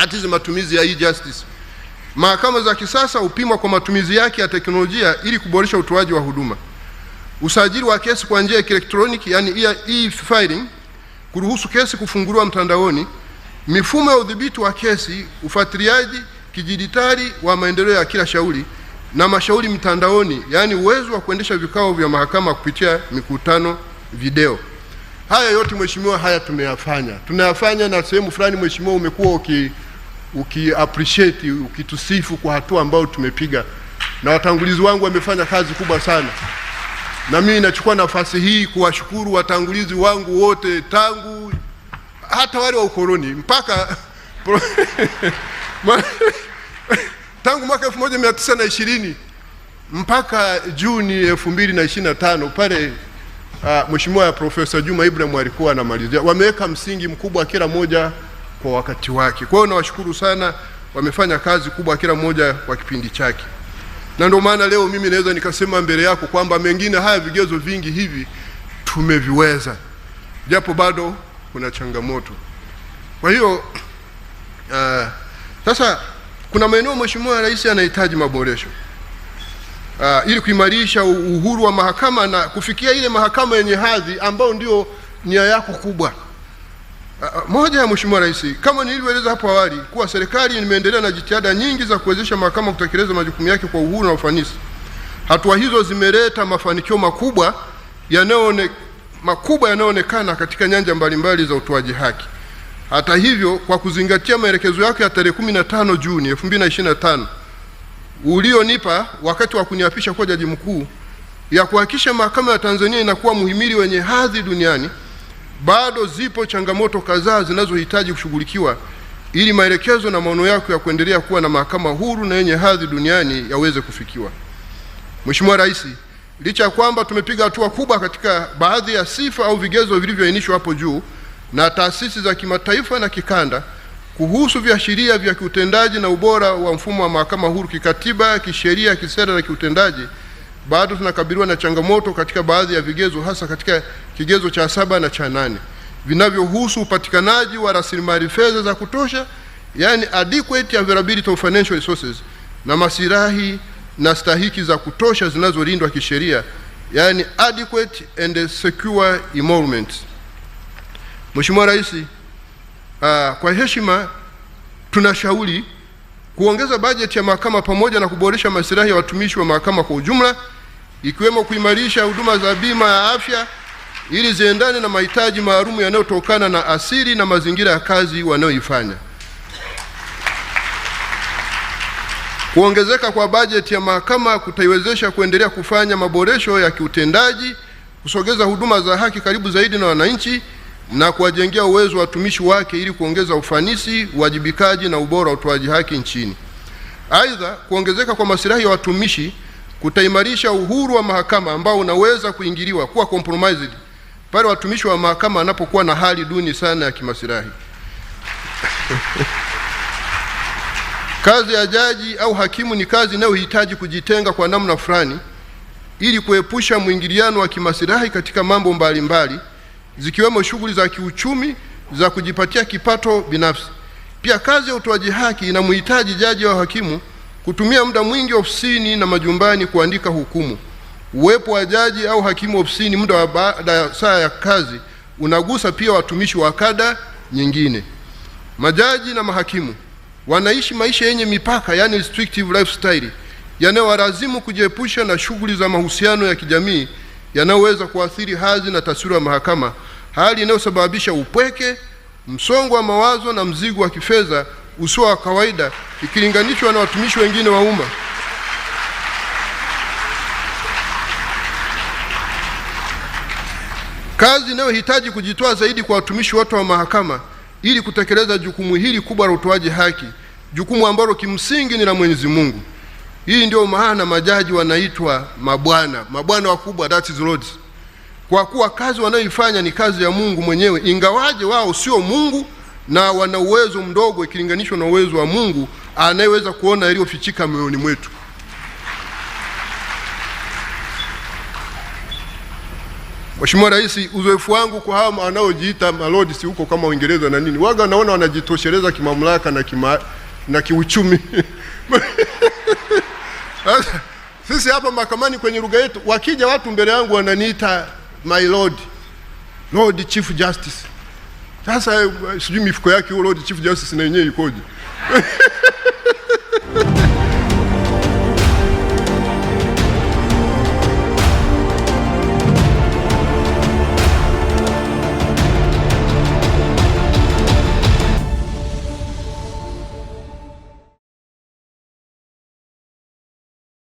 atizi matumizi ya e-justice. Mahakama za kisasa hupimwa kwa matumizi yake ya teknolojia ili kuboresha utoaji wa huduma. Usajili wa kesi kwa njia ya kielektroniki, yani e-filing, kuruhusu kesi kufunguliwa mtandaoni, mifumo ya udhibiti wa kesi, ufuatiliaji kidijitali wa maendeleo ya kila shauri na mashauri mtandaoni, yani uwezo wa kuendesha vikao vya mahakama kupitia mikutano video. Haya yote mheshimiwa, haya tunayafanya na sehemu fulani mheshimiwa umekuwa appreciate, ukitusifu kwa hatua ambayo tumepiga, na watangulizi wangu wamefanya kazi kubwa sana, na mimi nachukua nafasi hii kuwashukuru watangulizi wangu wote, tangu hata wale wa ukoloni mpaka tangu mwaka 1920 mpaka Juni 2025 pale Mheshimiwa Profesa Juma Ibrahim alikuwa anamalizia. Wameweka msingi mkubwa kila moja kwa wakati wake. Kwa hiyo nawashukuru sana, wamefanya kazi kubwa kila moja kwa kipindi chake. Na ndio maana leo mimi naweza nikasema mbele yako kwamba mengine haya vigezo vingi hivi tumeviweza, japo bado kuna changamoto. Kwa hiyo sasa kuna maeneo Mheshimiwa Rais anahitaji maboresho ili kuimarisha uhuru wa mahakama na kufikia ile mahakama yenye hadhi ambayo ndio nia yako kubwa. Moja ya Mheshimiwa Rais, kama nilivyoeleza hapo awali, kuwa serikali imeendelea na jitihada nyingi za kuwezesha mahakama kutekeleza majukumu yake kwa uhuru na ufanisi. Hatua hizo zimeleta mafanikio makubwa yanayoonekana katika nyanja mbalimbali za utoaji haki. Hata hivyo, kwa kuzingatia maelekezo yake ya tarehe 15 Juni 2025 ulionipa wakati wa kuniapisha kwa jaji mkuu ya kuhakikisha mahakama ya Tanzania inakuwa muhimili wenye hadhi duniani, bado zipo changamoto kadhaa zinazohitaji kushughulikiwa ili maelekezo na maono yako ya kuendelea kuwa na mahakama huru na yenye hadhi duniani yaweze kufikiwa. Mheshimiwa Rais, licha ya kwamba tumepiga hatua kubwa katika baadhi ya sifa au vigezo vilivyoainishwa hapo juu na taasisi za kimataifa na kikanda kuhusu viashiria vya kiutendaji na ubora wa mfumo wa mahakama huru kikatiba, kisheria, kisera na kiutendaji, bado tunakabiliwa na changamoto katika baadhi ya vigezo, hasa katika kigezo cha 7 na cha 8 vinavyohusu upatikanaji wa rasilimali fedha za kutosha, yani adequate availability of financial resources, na maslahi na stahiki za kutosha zinazolindwa kisheria, yani adequate and secure emoluments. Mheshimiwa Rais, kwa heshima tunashauri kuongeza bajeti ya mahakama pamoja na kuboresha maslahi ya watumishi wa mahakama kwa ujumla, ikiwemo kuimarisha huduma za bima ya afya ili ziendane na mahitaji maalum yanayotokana na asili na mazingira ya kazi wanayoifanya. Kuongezeka kwa bajeti ya mahakama kutaiwezesha kuendelea kufanya maboresho ya kiutendaji, kusogeza huduma za haki karibu zaidi na wananchi na kuwajengea uwezo wa watumishi wake ili kuongeza ufanisi, uwajibikaji na ubora wa utoaji haki nchini. Aidha, kuongezeka kwa maslahi ya watumishi kutaimarisha uhuru wa mahakama ambao unaweza kuingiliwa kuwa compromised pale watumishi wa mahakama wanapokuwa na hali duni sana ya kimaslahi. Kazi ya jaji au hakimu ni kazi inayohitaji kujitenga kwa namna fulani ili kuepusha mwingiliano wa kimaslahi katika mambo mbalimbali, zikiwemo shughuli za kiuchumi za kujipatia kipato binafsi. Pia kazi ya utoaji haki inamhitaji jaji au hakimu kutumia muda mwingi ofisini na majumbani kuandika hukumu. Uwepo wa jaji au hakimu ofisini muda wa baada ya saa ya kazi unagusa pia watumishi wa kada nyingine. Majaji na mahakimu wanaishi maisha yenye mipaka, yani restrictive lifestyle, yanayowalazimu kujiepusha na shughuli za mahusiano ya kijamii yanayoweza kuathiri hadhi na taswira ya mahakama, hali inayosababisha upweke, msongo wa mawazo na mzigo wa kifedha usio wa kawaida ikilinganishwa na watumishi wengine wa umma. Kazi inayohitaji kujitoa zaidi kwa watumishi wote wa mahakama ili kutekeleza jukumu hili kubwa la utoaji haki, jukumu ambalo kimsingi ni la Mwenyezi Mungu. Hii ndio maana majaji wanaitwa mabwana wakubwa, that is lords, kwa kuwa kazi wanayoifanya ni kazi ya Mungu mwenyewe, ingawaje wao sio Mungu na wana uwezo mdogo ikilinganishwa na uwezo wa Mungu anayeweza kuona yaliyofichika moyoni mwetu. Mheshimiwa Rais, uzoefu wangu kwa hawa wanaojiita malords huko kama Uingereza na nini, waga naona wanajitosheleza kimamlaka na kiuchumi. Sisi hapa mahakamani kwenye lugha yetu, wakija watu mbele yangu wananiita my lord, Lord Chief Justice. Sasa sijui mifuko yake huyo Lord Chief Justice na yenyewe ikoje?